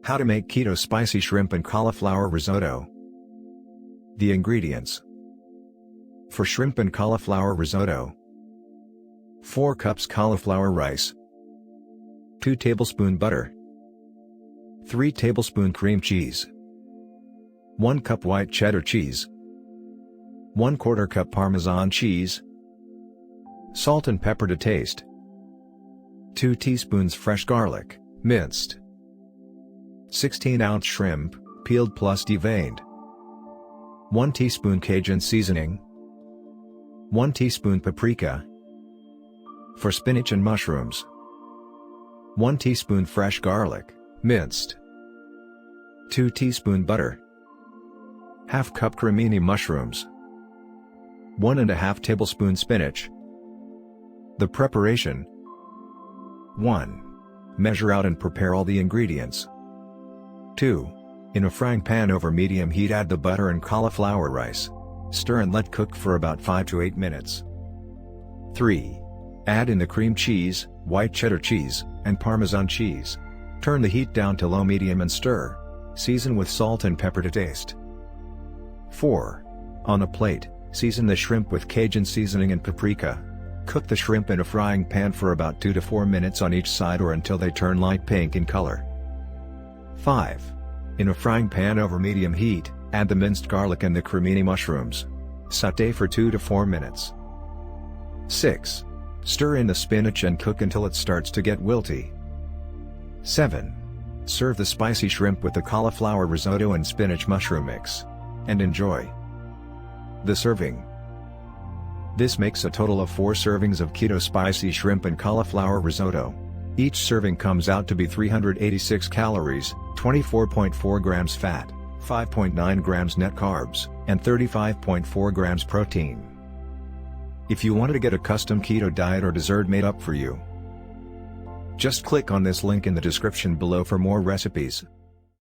How to make keto spicy shrimp and cauliflower risotto. The ingredients. For shrimp and cauliflower risotto: 4 cups cauliflower rice, 2 tablespoon butter, 3 tablespoon cream cheese, 1 cup white cheddar cheese, 1/4 cup parmesan cheese, salt and pepper to taste, 2 teaspoons fresh garlic, minced, 16-ounce shrimp, peeled plus deveined, 1 teaspoon cajun seasoning, 1 teaspoon paprika. For spinach and mushrooms: 1 teaspoon fresh garlic, minced, 2 teaspoon butter, ½ cup cremini mushrooms, 1½ tablespoon spinach. The preparation: 1. Measure out and prepare all the ingredients. 2. In a frying pan over medium heat add the butter and cauliflower rice. Stir and let cook for about 5 to 8 minutes. 3. Add in the cream cheese, white cheddar cheese, and parmesan cheese. Turn the heat down to low-medium and stir. Season with salt and pepper to taste. 4. On a plate, season the shrimp with cajun seasoning and paprika. Cook the shrimp in a frying pan for about 2 to 4 minutes on each side or until they turn light pink in color. 5. In a frying pan over medium heat, add the minced garlic and the cremini mushrooms. Sautee for 2 to 4 minutes. 6. Stir in the spinach and cook until it starts to get wilty. 7. Serve the spicy shrimp with the cauliflower risotto and spinach mushroom mix. And enjoy. The serving. This makes a total of 4 servings of keto spicy shrimp and cauliflower risotto. Each serving comes out to be 386 calories, 24.4 grams fat, 5.9 grams net carbs, and 35.4 grams protein. If you wanted to get a custom keto diet or dessert made up for you, just click on this link in the description below for more recipes.